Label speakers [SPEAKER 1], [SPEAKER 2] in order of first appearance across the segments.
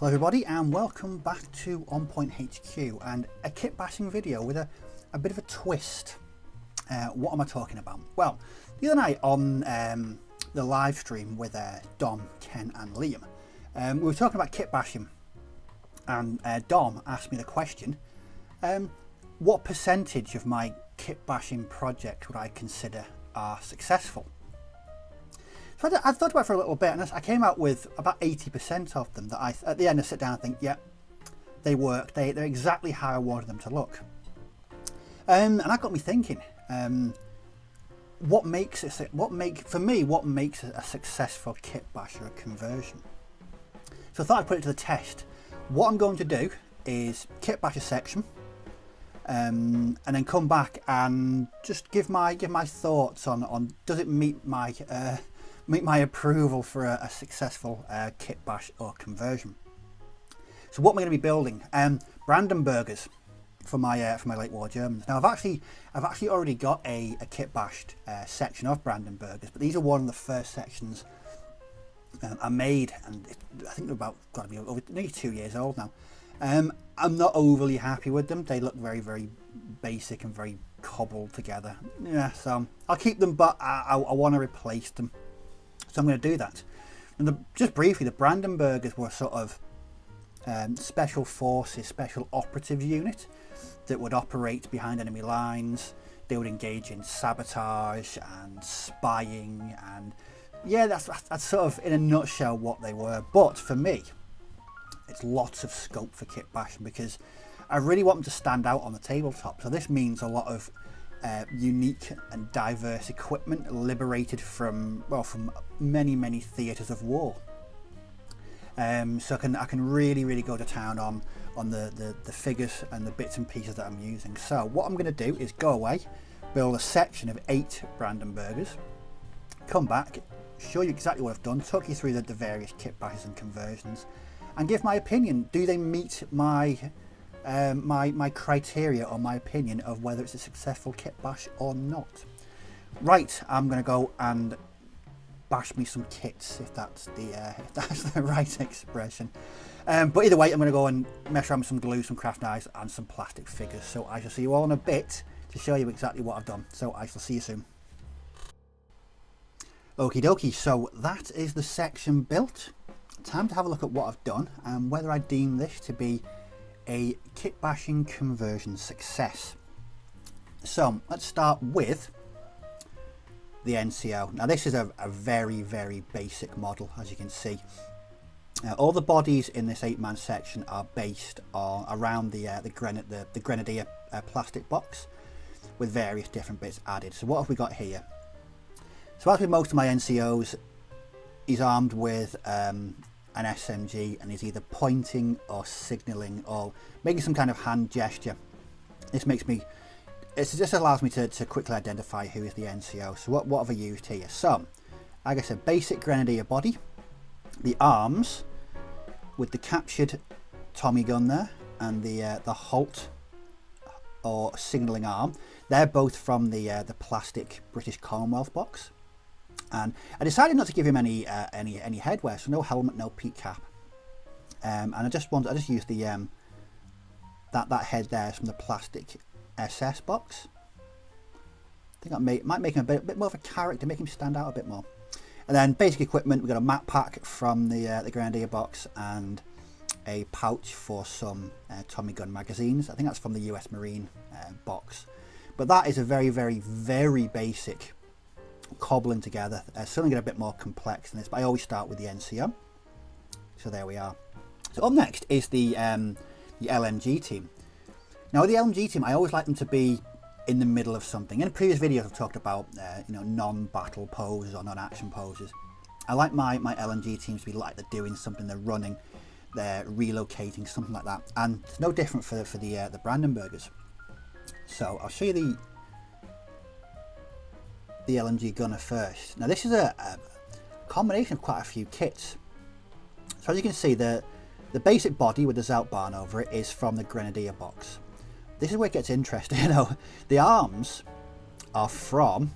[SPEAKER 1] Hello everybody and welcome back to On Point HQ and a kit bashing video with a bit of a twist. What am I talking about? Well, the other night on the live stream with Dom, Ken and Liam, we were talking about kit bashing and Dom asked me the question, what percentage of my kit bashing project would I consider are successful? So I thought about it for a little bit and I came out with about 80% of them that at the end I sit down and think, yeah, they work, they're exactly how I wanted them to look. And that got me thinking, what makes a successful kit bash or a conversion? So I thought I'd put it to the test. What I'm going to do is kit bash a section and then come back and just give my thoughts on does it meet my approval for a successful kit bash or conversion. So what am I going to be building? Brandenburgers for my late war Germans. Now I've actually already got a kit bashed section of Brandenburgers, but these are one of the first sections I made, and I think they're about got to be over nearly 2 years old now. I'm not overly happy with them. They look very, very basic and very cobbled together. Yeah, so I'll keep them, but I want to replace them. So I'm going to do that. And just briefly, the Brandenburgers were sort of special forces, special operative unit that would operate behind enemy lines. They would engage in sabotage and spying, and yeah, that's sort of in a nutshell what they were. But for me, it's lots of scope for kit bashing because I really want them to stand out on the tabletop. So this means a lot of unique and diverse equipment liberated from many theatres of war. So I can really go to town on the figures and the bits and pieces that I'm using. So what I'm going to do is go away, build a section of 8 Brandenburgers, come back, show you exactly what I've done, talk you through the various kit bashes and conversions, and give my opinion. Do they meet my criteria or my opinion of whether it's a successful kit bash or not? Right, I'm going to go and bash me some kits, if that's the right expression. But either way, I'm going to go and mess around with some glue, some craft knives and some plastic figures. So I shall see you all in a bit to show you exactly what I've done. So I shall see you soon. Okie dokie, so that is the section built. Time to have a look at what I've done and whether I deem this to be a kit bashing conversion success. So let's start with the NCO. Now this is a very basic model, as you can see. All the bodies in this 8-man section are based around the Grenadier plastic box with various different bits added. So what have we got here? So as with most of my NCOs, he's armed with an SMG and he's either pointing or signalling or making some kind of hand gesture. This just allows me to quickly identify who is the NCO. So what have I used here? So, like I said, basic Grenadier body, the arms with the captured Tommy gun there and the halt or signalling arm. They're both from the plastic British Commonwealth box. And I decided not to give him any headwear, so no helmet, no peak cap. And I just used the that head there from the plastic SS box. I think that might make him a bit more of a character, make him stand out a bit more. And then basic equipment, we've got a map pack from the Grenadier box and a pouch for some Tommy gun magazines. I think that's from the US Marine box. But that is a very basic cobbling together. Certainly get a bit more complex than this, but I always start with the NCO. So there we are. So up next is the LMG team. Now with the LMG team, I always like them to be in the middle of something. In previous videos I've talked about non-battle poses or non-action poses. I like my LMG teams to be like they're doing something, they're running, they're relocating, something like that. And it's no different for the Brandenburgers. So I'll show you the LMG gunner first. Now this is a combination of quite a few kits. So as you can see, the basic body with the Zeltbahn over it is from the Grenadier box. This is where it gets interesting. The arms are from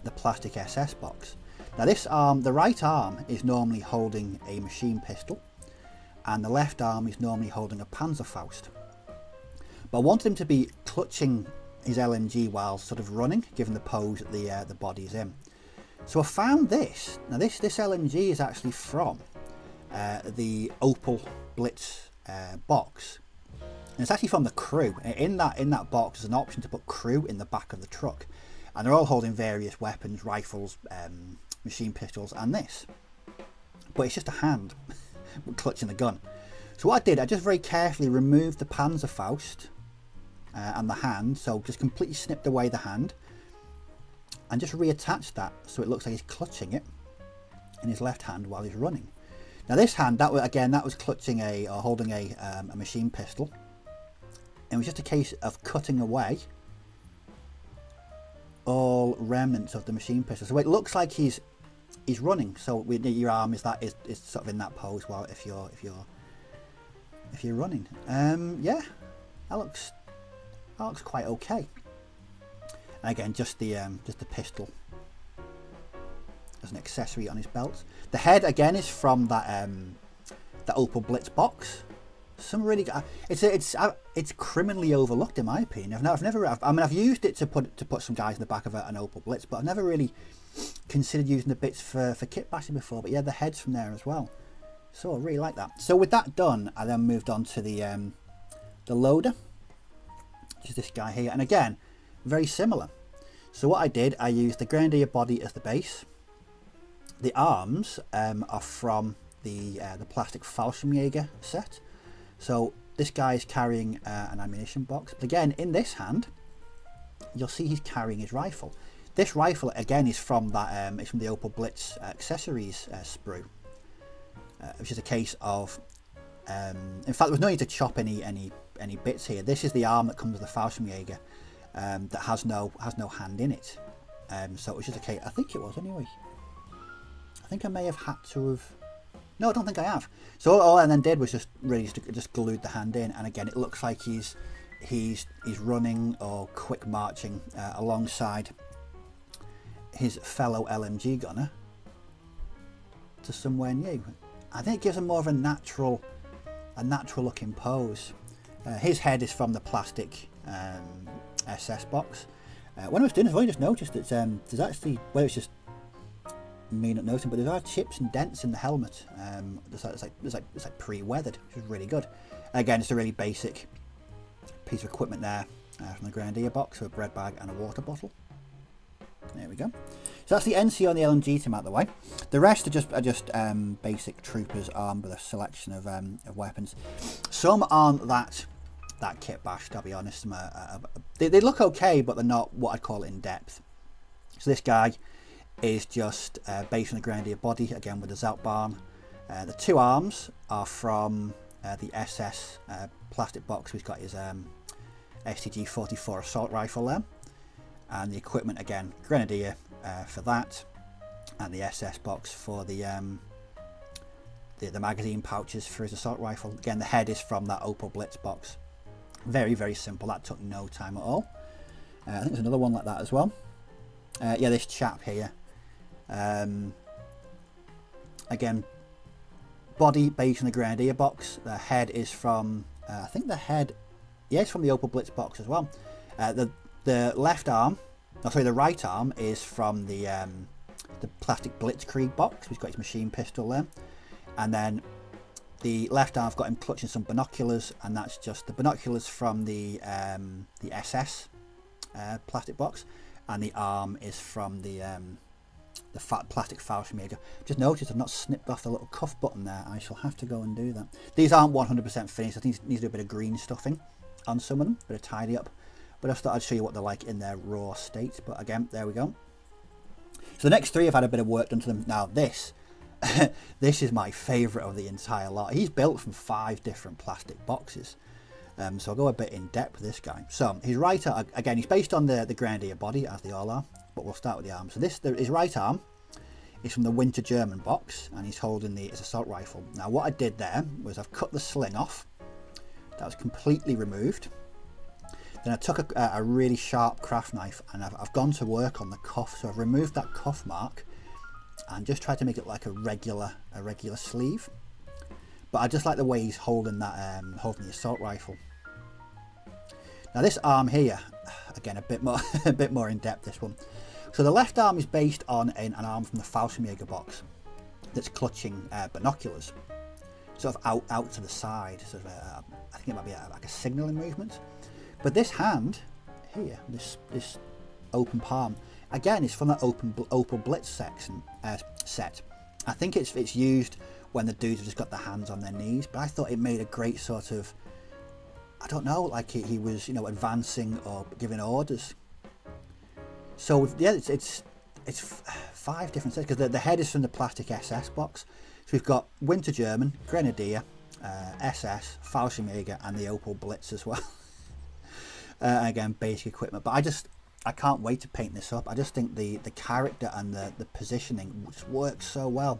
[SPEAKER 1] the plastic SS box. Now this arm, the right arm, is normally holding a machine pistol, and the left arm is normally holding a Panzerfaust. But I wanted him to be clutching his LMG while sort of running, given the pose that the body is in. So I found this. Now this LMG is actually from the Opel Blitz box. And it's actually from the crew. In that box, there's an option to put crew in the back of the truck, and they're all holding various weapons, rifles, machine pistols, and this. But it's just a hand clutching the gun. So what I did, I just very carefully removed the Panzerfaust and the hand, so just completely snipped away the hand, and just reattached that so it looks like he's clutching it in his left hand while he's running. Now this hand, that was clutching or holding a machine pistol. It was just a case of cutting away all remnants of the machine pistol. So it looks like he's running. So your arm is sort of in that pose while if you're running. Yeah, that looks quite okay. And again, just the pistol as an accessory on his belt. The head again is from that Opel Blitz box. Some really it's criminally overlooked in my opinion. I've used it to put some guys in the back of an Opel Blitz, but I've never really considered using the bits for kit bashing before. But yeah, the head's from there as well, so I really like that. So with that done, I then moved on to the loader, which is this guy here, and again very similar. So what I did, I used the Grenadier body as the base. The arms are from the plastic Fallschirmjäger set. So this guy is carrying an ammunition box. But again, in this hand, you'll see he's carrying his rifle. This rifle again is from that. It's from the Opel Blitz accessories sprue, which is a case of. In fact, there's no need to chop any bits here. This is the arm that comes with the Fallschirmjäger that has no hand in it. So it was just a case. I think it was anyway. I think I may have had to have. No, I don't think I have. So all I then did was just glued the hand in, and again it looks like he's running or quick marching alongside his fellow LMG gunner to somewhere new. I think it gives him more of a natural looking pose. His head is from the plastic SS box. When I was doing this, I just noticed that there's actually, well, it's just me not noticing, but there are chips and dents in the helmet. It's like pre-weathered, which is really good. Again, it's a really basic piece of equipment there from the Grenadier box, so a bread bag and a water bottle. There we go. So that's the NC on the LMG team out of the way. The rest are just basic troopers armed with a selection of weapons. Some aren't that kit bashed, I'll be honest. They look okay, but they're not what I'd call in depth. So this guy is just based on the Grenadier body, again with the Zeltbahn. The two arms are from the SS plastic box. We've got his STG-44 assault rifle there, and the equipment again Grenadier for that, and the SS box for the magazine pouches for his assault rifle. Again, the head is from that Opel Blitz box. Very, very simple. That took no time at all. I think there's another one like that as well. Yeah, this chap here. Again, body based on the Grenadier box. The head is from, I think the head, yeah, it's from the Opel Blitz box as well. The left arm, no, sorry, the right arm is from the plastic Blitzkrieg box. He's got his machine pistol there, and then the left arm, I've got him clutching some binoculars, and that's just the binoculars from the SS plastic box, and the arm is from the plastic Fallschirmjäger. Just noticed I've not snipped off the little cuff button there. I shall have to go and do that. These aren't 100% finished. I think need to do a bit of green stuffing on some of them, a bit of tidy up. But I just thought I'd show you what they're like in their raw state. But again, there we go. So the next three have had a bit of work done to them. Now this, this is my favourite of the entire lot. He's built from 5 different plastic boxes. So I'll go a bit in depth with this guy. So his right arm, again, he's based on the Grenadier body, as they all are. But we'll start with the arm. So his right arm is from the Winter German box, and he's holding his assault rifle. Now what I did there was I've cut the sling off. That was completely removed. Then I took a really sharp craft knife, and I've gone to work on the cuff. So I've removed that cuff mark and just tried to make it like a regular sleeve. but I just like the way he's holding that, holding the assault rifle. Now this arm here, again a bit more a bit more in depth, this one. So the left arm is based on an arm from the Fallschirmjäger box that's clutching binoculars, sort of out to the side. Sort of I think it might be like a signalling movement. But this hand here, this open palm, again is from that Opel Blitz section set. I think it's used when the dudes have just got their hands on their knees, but I thought it made a great sort of, I don't know, like he was, you know, advancing or giving orders. So yeah, it's 5 different sets, because the head is from the plastic SS box. So we've got Winter German, Grenadier, SS, Fallschirmjäger, and the Opel Blitz as well. Again, basic equipment, but I can't wait to paint this up. I just think the character and the positioning just works so well.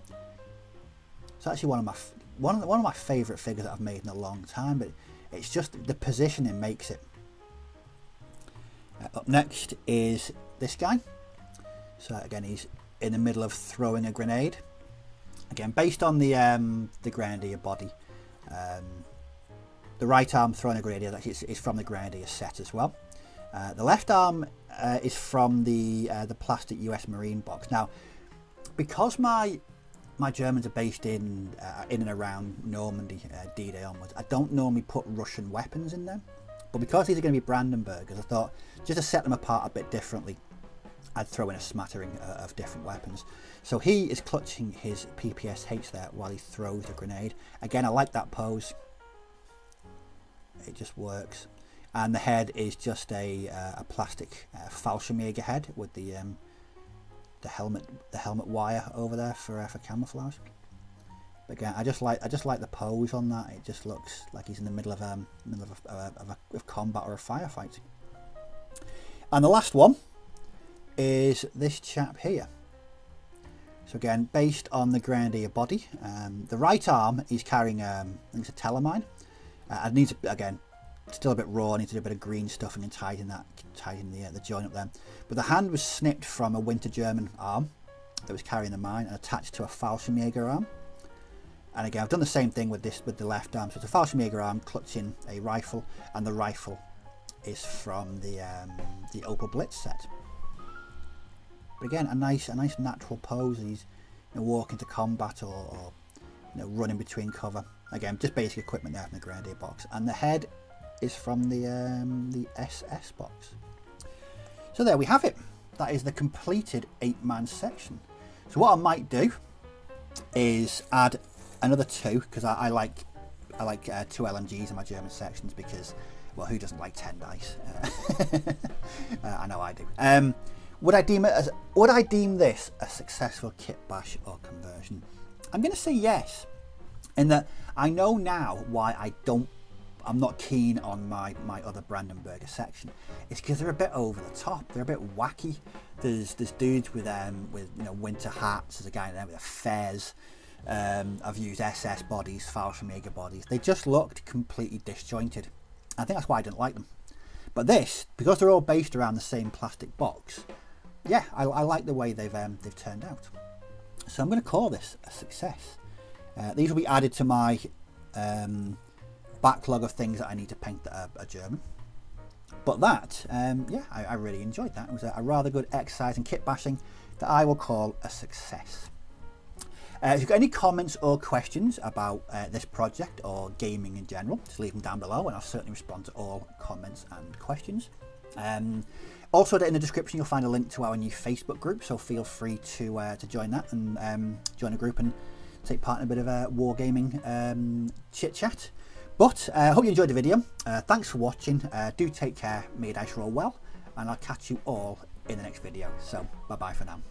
[SPEAKER 1] It's actually one of my favourite figures that I've made in a long time, but it's just the positioning makes it. Up next is this guy. So again, he's in the middle of throwing a grenade. Again, based on the Grenadier body. The right arm throwing a Grenadier is from the Grenadier set as well. The left arm is from the plastic US Marine box. Now, because my Germans are based in and around Normandy, D-Day onwards, I don't normally put Russian weapons in them. But because these are going to be Brandenburgers, I thought just to set them apart a bit differently, I'd throw in a smattering of different weapons. So he is clutching his PPSH there while he throws a grenade. Again, I like that pose. It just works. And the head is just a plastic Fallschirmjäger head with the helmet wire over there for camouflage. But again, I just like the pose on that. It just looks like he's in the middle of combat or a firefight. And the last one is this chap here. So again, based on the Grenadier body, the right arm is carrying I think it's a telemine. I need to, again, still a bit raw. I need to do a bit of green stuffing and tidying the joint up there. But the hand was snipped from a Winter German arm that was carrying the mine and attached to a Fallschirmjäger arm. And again, I've done the same thing with the left arm. So it's a Fallschirmjäger arm clutching a rifle, and the rifle is from the Opel Blitz set. But again, a nice natural pose. He's, you know, walking to combat or you know, running between cover. Again, just basic equipment there from the Grenadier box, and the head is from the SS box. So there we have it. That is the completed 8-man section. So what I might do is add another 2, because I like 2 LMGs in my German sections, because, well, who doesn't like 10 dice? I know I do. Would I deem this a successful kit bash or conversion? I'm going to say yes, in that I know now why I'm not keen on my other Brandenburger section. It's because they're a bit over the top. They're a bit wacky. There's dudes with you know, winter hats. There's a guy there with a fez. I've used SS bodies, Fallschirmjäger bodies. They just looked completely disjointed. I think that's why I didn't like them. But this, because they're all based around the same plastic box, yeah, I like the way they've turned out. So I'm going to call this a success. These will be added to my backlog of things that I need to paint that are German. But that, yeah, I really enjoyed that. It was a rather good exercise in kit bashing that I will call a success. If you've got any comments or questions about this project or gaming in general, just leave them down below and I'll certainly respond to all comments and questions. Also, in the description you'll find a link to our new Facebook group, so feel free to join that and join a group and take part in a bit of a wargaming chit chat. But I hope you enjoyed the video. Thanks for watching. Do take care, may your dice roll well, and I'll catch you all in the next video. So bye bye for now.